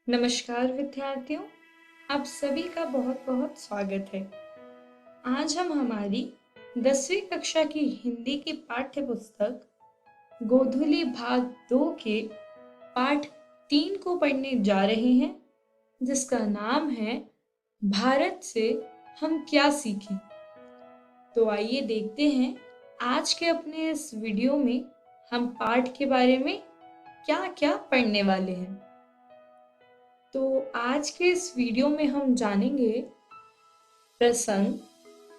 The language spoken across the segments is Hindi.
नमस्कार विद्यार्थियों, आप सभी का बहुत बहुत स्वागत है। आज हम हमारी 10वीं कक्षा की हिंदी की पाठ्य पुस्तक गोधुली भाग 2 के पाठ 3 को पढ़ने जा रहे हैं, जिसका नाम है भारत से हम क्या सीखें। तो आइए देखते हैं आज के अपने इस वीडियो में हम पाठ के बारे में क्या क्या पढ़ने वाले हैं। तो आज के इस वीडियो में हम जानेंगे प्रसंग,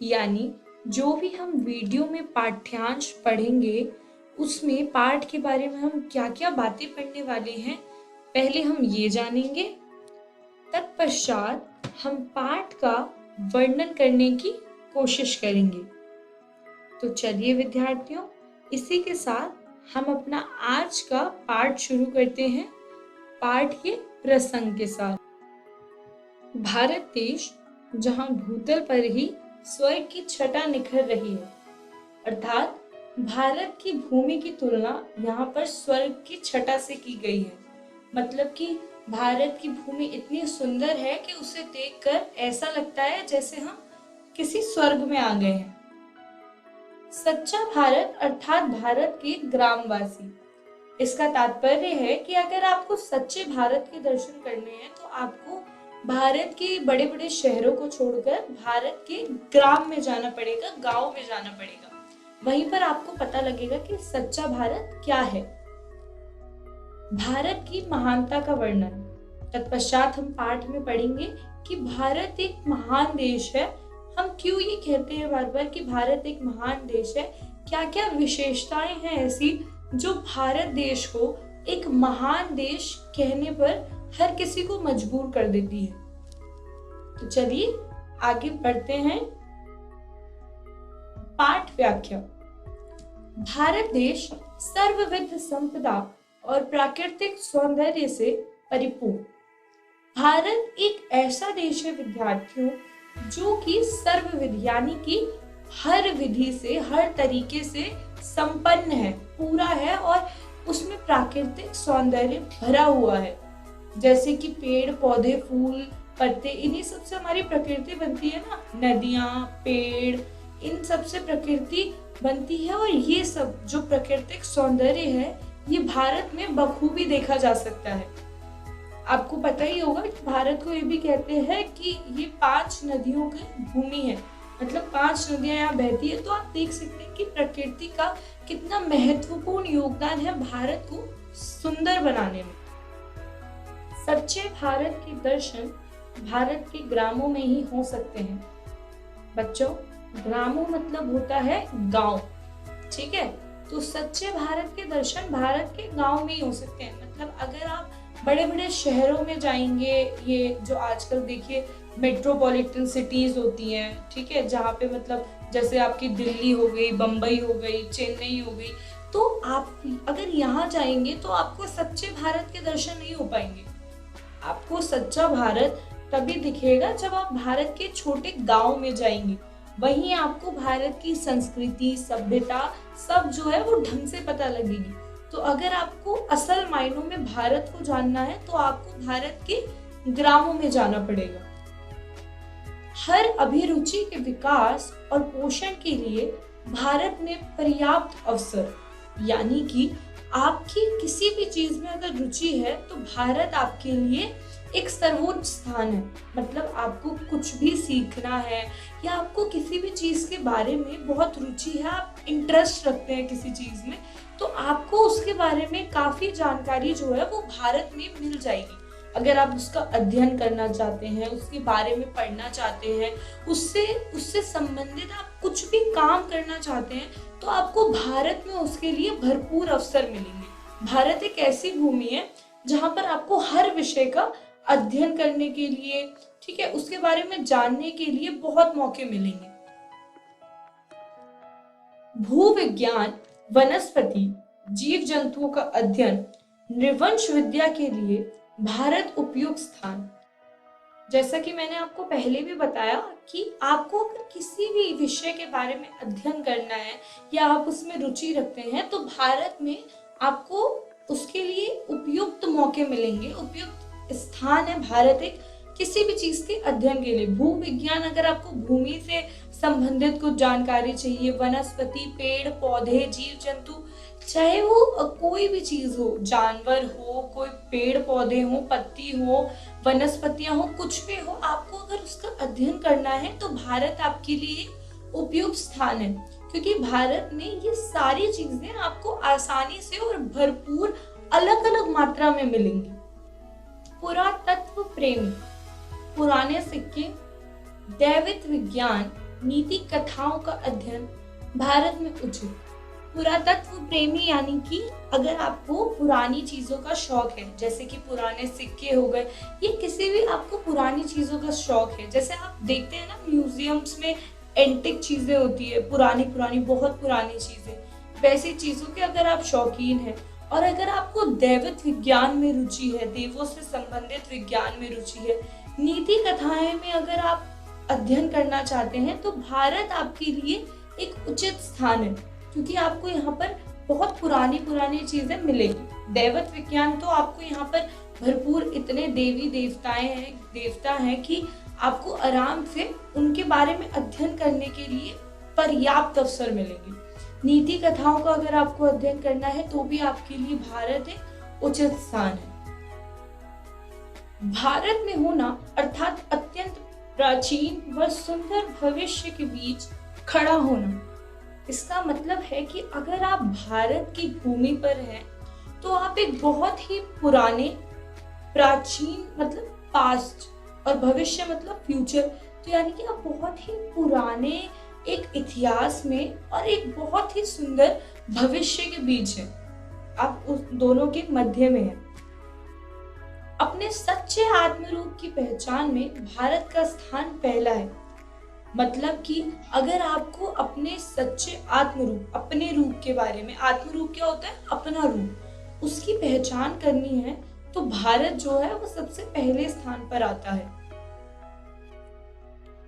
यानी जो भी हम वीडियो में पाठ्यांश पढ़ेंगे उसमें पाठ के बारे में हम क्या क्या बातें पढ़ने वाले हैं, पहले हम ये जानेंगे। तत्पश्चात हम पाठ का वर्णन करने की कोशिश करेंगे। तो चलिए विद्यार्थियों, इसी के साथ हम अपना आज का पाठ शुरू करते हैं। पाठ के प्रसंग के साथ। भारत देश जहां भूतल पर ही स्वर्ग की छटा निखर रही है, अर्थात भारत की भूमि की तुलना यहाँ पर स्वर्ग की छटा से की गई है। मतलब कि भारत की भूमि इतनी सुंदर है कि उसे देखकर ऐसा लगता है जैसे हम किसी स्वर्ग में आ गए हैं। सच्चा भारत अर्थात भारत के ग्रामवासी। इसका तात्पर्य है कि अगर आपको सच्चे भारत के दर्शन करने हैं तो आपको भारत के बड़े बड़े शहरों को छोड़कर भारत के ग्राम में जाना पड़ेगा, गांव में जाना पड़ेगा। वहीं पर आपको पता लगेगा कि सच्चा भारत क्या है। भारत की महानता का वर्णन। तत्पश्चात हम पाठ में पढ़ेंगे कि भारत एक महान देश है। हम क्यों ये कहते हैं बार बार कि भारत एक महान देश है, क्या क्या विशेषताएं हैं ऐसी जो भारत देश को एक महान देश कहने पर हर किसी को मजबूर कर देती है। तो चलिए आगे बढ़ते हैं। पाठ व्याख्या। भारत देश सर्वविध संपदा और प्राकृतिक सौंदर्य से परिपूर्ण। भारत एक ऐसा देश है विद्यार्थियों जो कि सर्वविध यानी कि हर विधि से, हर तरीके से संपन्न है, पूरा है और उसमें प्राकृतिक सौंदर्य भरा हुआ है। जैसे कि पेड़ पौधे, फूल, पत्ते, इन्हीं सब से हमारी प्रकृति बनती है ना। नदियां, पेड़, इन सब से प्रकृति बनती है और ये सब जो प्राकृतिक सौंदर्य है ये भारत में बखूबी देखा जा सकता है। आपको पता ही होगा कि भारत को ये भी कहते हैं कि ये 5 नदियों की भूमि है। मतलब 5 नदियां यहाँ बहती है। तो आप देख सकते हैं कि प्रकृति का कितना महत्वपूर्ण योगदान है भारत को सुंदर बनाने में। सच्चे भारत के दर्शन भारत के ग्रामों में ही हो सकते हैं। बच्चों, ग्रामों मतलब होता है गांव, ठीक है। तो सच्चे भारत के दर्शन भारत के गांव में ही हो सकते हैं। मतलब अगर आप बड़े बड़े शहरों में जाएंगे, ये जो आजकल देखिए मेट्रोपॉलिटन सिटीज होती हैं, ठीक है, जहाँ पे मतलब जैसे आपकी दिल्ली हो गई, बम्बई हो गई, चेन्नई हो गई, तो आप अगर यहाँ जाएंगे तो आपको सच्चे भारत के दर्शन नहीं हो पाएंगे। आपको सच्चा भारत तभी दिखेगा जब आप भारत के छोटे गांव में जाएंगे। वहीं आपको भारत की संस्कृति, सभ्यता सब जो है वो ढंग से पता लगेगी। तो अगर आपको असल मायनों में भारत को जानना है तो आपको भारत के ग्रामों में जाना पड़ेगा। हर अभिरुचि के विकास और पोषण के लिए भारत में पर्याप्त अवसर, यानी कि आपकी किसी भी चीज में अगर रुचि है तो भारत आपके लिए एक सर्वोच्च स्थान है। मतलब आपको कुछ भी सीखना है या आपको किसी भी चीज के बारे में बहुत रुचि है, आप इंटरेस्ट रखते हैं किसी चीज में, तो आपको उसके बारे में काफी जानकारी जो है वो भारत में मिल जाएगी। अगर आप उसका अध्ययन करना चाहते हैं, उसके बारे में पढ़ना चाहते हैं, उससे संबंधित आप कुछ भी काम करना चाहते हैं, तो आपको भारत में उसके लिए भरपूर अवसर मिलेंगे। भारत एक ऐसी भूमि है जहां पर आपको हर विषय का अध्ययन करने के लिए, ठीक है, उसके बारे में जानने के लिए बहुत मौके मिलेंगे। भूविज्ञान, वनस्पति, जीव जंतुओं का अध्ययन, नृवंश विद्या के लिए भारत उपयुक्त स्थान। जैसा कि मैंने आपको पहले भी बताया कि आपको अगर किसी भी विषय के बारे में अध्ययन करना है या आप उसमें रुचि रखते हैं तो भारत में आपको उसके लिए उपयुक्त मौके मिलेंगे, उपयुक्त स्थान है भारत एक किसी भी चीज के अध्ययन के लिए। भू विज्ञान, अगर आपको भूमि से संबंधित कुछ जानकारी चाहिए, वनस्पति, पेड़ पौधे, जीव जंतु, चाहे वो कोई भी चीज हो, जानवर हो, कोई पेड़ पौधे हो, पत्ती हो, वनस्पतियां हो, कुछ भी हो, आपको अगर उसका अध्ययन करना है तो भारत आपके लिए उपयुक्त स्थान है, क्योंकि भारत में ये सारी चीजें आपको आसानी से और भरपूर अलग अलग मात्रा में मिलेंगी। पुरातत्व प्रेमी, पुराने सिक्के, दैविक विज्ञान, नीति कथाओं का अध्ययन भारत में उचित। पुरातत्व प्रेमी यानी कि अगर आपको पुरानी चीजों का शौक है, जैसे कि पुराने सिक्के हो गए, ये किसी भी आपको पुरानी चीजों का शौक है, जैसे आप देखते हैं ना म्यूजियम्स में एंटिक चीजें होती है, पुरानी पुरानी बहुत पुरानी चीजें, वैसी चीजों के अगर आप शौकीन हैं और अगर आपको दैविक विज्ञान में रुचि है, देवों से संबंधित विज्ञान में रुचि है, नीति कथाएं में अगर आप अध्ययन करना चाहते हैं, तो भारत आपके लिए एक उचित स्थान है, क्योंकि आपको यहाँ पर बहुत पुरानी पुरानी चीजें मिलेगी। दैविक विज्ञान तो आपको यहाँ पर भरपूर इतने देवी देवता हैं कि आपको आराम से उनके बारे में अध्ययन करने के लिए पर्याप्त अवसर मिलेंगे। नीति कथाओं का अगर आपको अध्ययन करना है तो भी आपके लिए भारत एक उचित स्थान है। भारत में होना अर्थात अत्यंत प्राचीन व सुंदर भविष्य के बीच खड़ा होना, इसका मतलब है कि अगर आप भारत की भूमि पर हैं तो आप एक बहुत ही पुराने, प्राचीन मतलब पास्ट और भविष्य मतलब फ्यूचर, तो यानी कि आप बहुत ही पुराने एक इतिहास में और एक बहुत ही सुंदर भविष्य के बीच हैं। आप उस दोनों के मध्य में हैं। अपने सच्चे आत्मरूप की पहचान में भारत का स्थान पहला है। मतलब कि अगर आपको अपने सच्चे आत्मरूप, अपने रूप के बारे में, आत्मरूप क्या होता है? अपना रूप, उसकी पहचान करनी है तो भारत जो है वो सबसे पहले स्थान पर आता है।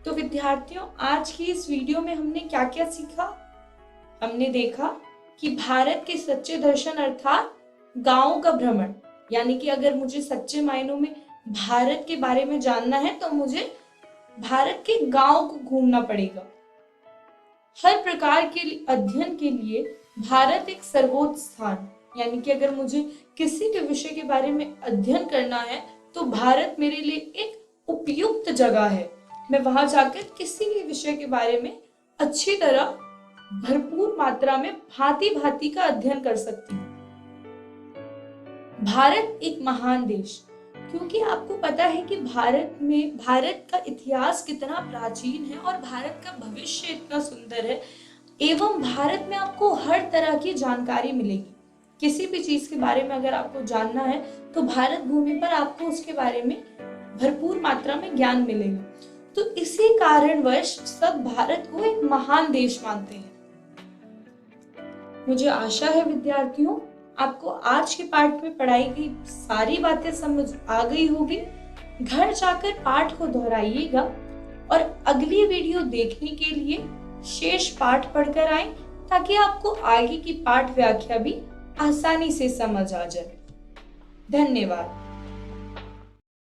तो विद्यार्थियों, आज की इस वीडियो में हमने क्या क्या सीखा? हमने देखा कि भारत के सच्चे दर्शन अर्थात गांवों का भ्रमण, यानी कि अगर मुझे सच्चे मायनों में भारत के बारे में जानना है तो मुझे भारत के गांव को घूमना पड़ेगा। हर प्रकार के अध्ययन के लिए भारत एक सर्वोच्च स्थान, यानी कि अगर मुझे किसी भी विषय के बारे में अध्ययन करना है तो भारत मेरे लिए एक उपयुक्त जगह है। मैं वहां जाकर किसी भी विषय के बारे में अच्छी तरह भरपूर मात्रा में भांति भांति का अध्ययन कर सकती हूँ। भारत एक महान देश, क्योंकि आपको पता है कि भारत का इतिहास कितना प्राचीन है और भारत का भविष्य इतना सुंदर है, एवं भारत में आपको हर तरह की जानकारी मिलेगी। किसी भी चीज के बारे में अगर आपको जानना है तो भारत भूमि पर आपको उसके बारे में भरपूर मात्रा में ज्ञान मिलेगा। तो इसी कारणवश सब भारत को एक महान देश मानते हैं। मुझे आशा है विद्यार्थियों, आपको आज के पाठ में पढ़ाई गई सारी बातें समझ आ गई होगी। घर जाकर पाठ को दोहराइएगा और अगली वीडियो देखने के लिए शेष पाठ पढ़कर आए, ताकि आपको आगे की पाठ व्याख्या भी आसानी से समझ आ जाए। धन्यवाद।